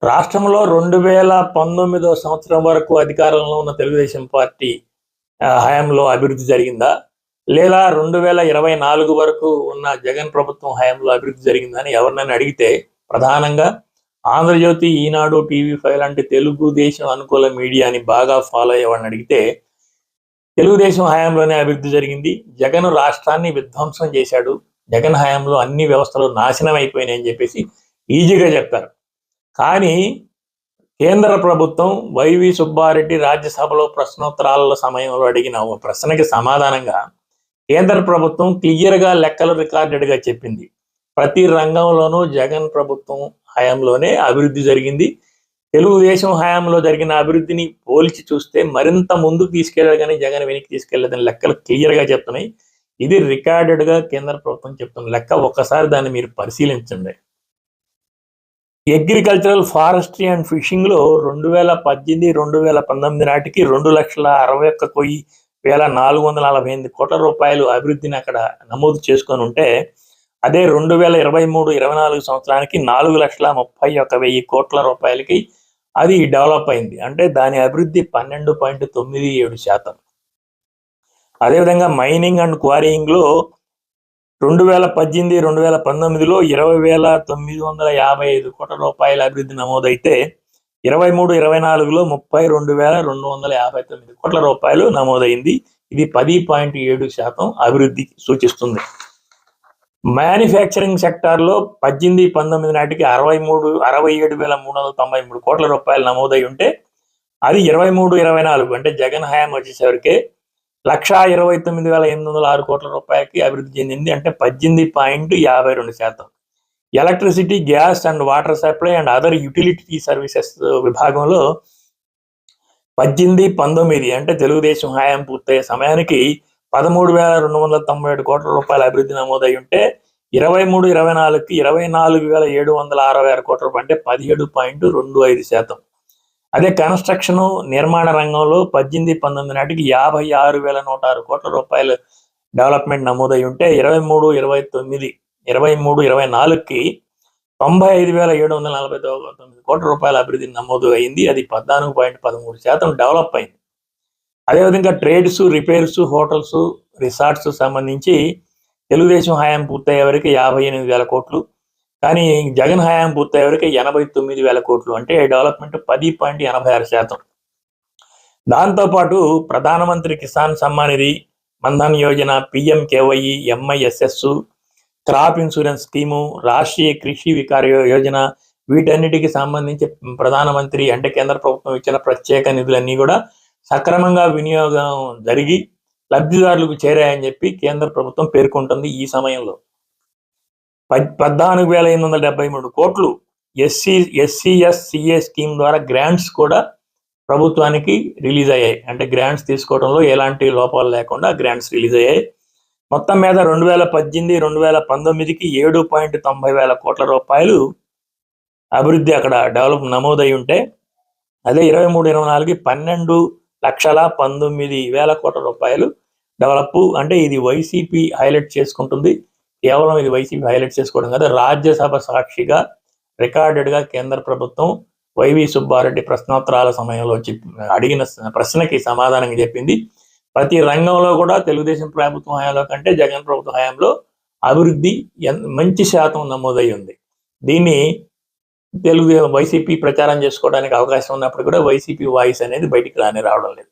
రాష్ట్రంలో 2019 సంవత్సరం వరకు అధికారంలో ఉన్న తెలుగుదేశం పార్టీ హయాంలో అభివృద్ధి జరిగిందా? లేదా 2024 వరకు ఉన్న జగన్ ప్రభుత్వం హయాంలో అభివృద్ధి జరిగిందా అని ఎవరినైనా అడిగితే ప్రధానంగా ఆంధ్రజ్యోతి, ఈనాడు, టీవీ5 లాంటి తెలుగుదేశం అనుకూల మీడియాని బాగా ఫాలో అయ్యేవాడిని అడిగితే తెలుగుదేశం హయాంలోనే అభివృద్ధి జరిగింది. జగన్ రాష్ట్రాన్ని విధ్వంసం చేశాడు. జగన్ హయాంలో అన్ని వ్యవస్థలు నాశనం అయిపోయినాయి అని చెప్పేసి ఈజీగా చెప్తారు. కానీ కేంద్ర ప్రభుత్వం వైవి సుబ్బారెడ్డి రాజ్యసభలో ప్రశ్నోత్తరాల సమయంలో అడిగిన ఒక ప్రశ్నకి సమాధానంగా కేంద్ర ప్రభుత్వం క్లియర్గా లెక్కలు రికార్డెడ్గా చెప్పింది. ప్రతి రంగంలోనూ జగన్ ప్రభుత్వం హయాంలోనే అభివృద్ధి జరిగింది. తెలుగుదేశం హయాంలో జరిగిన అభివృద్ధిని పోల్చి చూస్తే మరింత ముందుకు తీసుకెళ్ళాలి కానీ జగన్ వెనక్కి తీసుకెళ్లేదని లెక్కలు క్లియర్గా చెప్తున్నాయి. ఇది రికార్డెడ్గా కేంద్ర ప్రభుత్వం చెప్తున్న లెక్క. ఒక్కసారి దాన్ని మీరు పరిశీలించండి. అగ్రికల్చరల్, ఫారెస్ట్రీ అండ్ ఫిషింగ్లో 2018-2019 నాటికి 2,61,448 కోట్ల రూపాయలు అభివృద్ధిని అక్కడ నమోదు చేసుకొని ఉంటే, అదే 2023-24 సంవత్సరానికి 4,31,000 కోట్ల రూపాయలకి అది డెవలప్ అయింది. అంటే దాని అభివృద్ధి 12.97%. అదేవిధంగా మైనింగ్ అండ్ క్వారీయింగ్లో 2018-2019లో 20,955 కోట్ల రూపాయల అభివృద్ధి నమోదైతే 23-24లో 32,259 కోట్ల రూపాయలు నమోదైంది. ఇది 10.7% అభివృద్ధి సూచిస్తుంది. మ్యానుఫ్యాక్చరింగ్ సెక్టార్లో 18-19 నాటికి 67,393 కోట్ల రూపాయలు నమోదై ఉంటే అది 23-24 అంటే జగన్ హయాం వచ్చేసరికి 1,29,806 కోట్ల రూపాయలకి అభివృద్ధి చెందింది. అంటే 18.52%. Electricity, gas and water supply and other utility services విభాగంలో 18-19 అంటే తెలుగుదేశం హయాం పూర్తయ్యే సమయానికి 13,297 కోట్ల రూపాయల అభివృద్ధి నమోదై ఉంటే 23-24కి 24,766 కోట్ల రూపాయలు అంటే 17.25%. అదే కన్స్ట్రక్షన్, నిర్మాణ రంగంలో 18-19 నాటికి 56,106 కోట్ల రూపాయలు డెవలప్మెంట్ నమోదై ఉంటే 23-24కి 95,749 కోట్ల రూపాయల అభివృద్ధి నమోదు అయింది. అది 14.13% డెవలప్ అయింది. అదేవిధంగా ట్రేడ్స్, రిపేర్స్, హోటల్స్, రిసార్ట్స్ సంబంధించి తెలుగుదేశం హయాం పూర్తయ్యే వరకు 58,000 కోట్లు, కానీ జగన్ హయాం పూర్తయ్యే వరకు 89,000 కోట్లు అంటే డెవలప్మెంట్ 10.86%. దాంతోపాటు ప్రధానమంత్రి కిసాన్ సమ్మాన్ నిధి, మన్ధన్ యోజన, PMKY, MISS, crop insurance scheme, రాష్ట్రీయ కృషి వికార యోజన వీటన్నిటికి సంబంధించి ప్రధానమంత్రి అంటే కేంద్ర ప్రభుత్వం ఇచ్చిన ప్రత్యేక నిధులన్నీ కూడా సక్రమంగా వినియోగం జరిగి లబ్ధిదారులకు చేరాయని చెప్పి కేంద్ర ప్రభుత్వం పేర్కొంటుంది. ఈ సమయంలో 14,873 కోట్లు SCSCA స్కీమ్ ద్వారా గ్రాంట్స్ కూడా ప్రభుత్వానికి రిలీజ్ అయ్యాయి. అంటే గ్రాంట్స్ తీసుకోవడంలో ఎలాంటి లోపాలు లేకుండా గ్రాంట్స్ రిలీజ్ అయ్యాయి. మొత్తం మీద 2018-2019కి 7,90,000 కోట్ల రూపాయలు అభివృద్ధి అక్కడ డెవలప్ నమోదై ఉంటే, అదే 23-24కి 12,19,000 కోట్ల రూపాయలు డెవలప్. అంటే ఇది వైసీపీ హైలైట్ చేసుకుంటుంది. కేవలం ఇది వైసీపీ హైలైట్ చేసుకోవడం కదా, రాజ్యసభ సాక్షిగా రికార్డెడ్గా కేంద్ర ప్రభుత్వం వైవి సుబ్బారెడ్డి ప్రశ్నోత్తరాల సమయంలో అడిగిన ప్రశ్నకి సమాధానంగా చెప్పింది. ప్రతి రంగంలో కూడా తెలుగుదేశం ప్రభుత్వం హయాంలో కంటే జగన్ ప్రభుత్వం హయాంలో అభివృద్ధి మంచి శాతం నమోదై ఉంది. దీన్ని వైసీపీ ప్రచారం చేసుకోవడానికి అవకాశం ఉన్నప్పుడు కూడా వైసీపీ వాయిస్ అనేది బయటికి రావడం లేదు.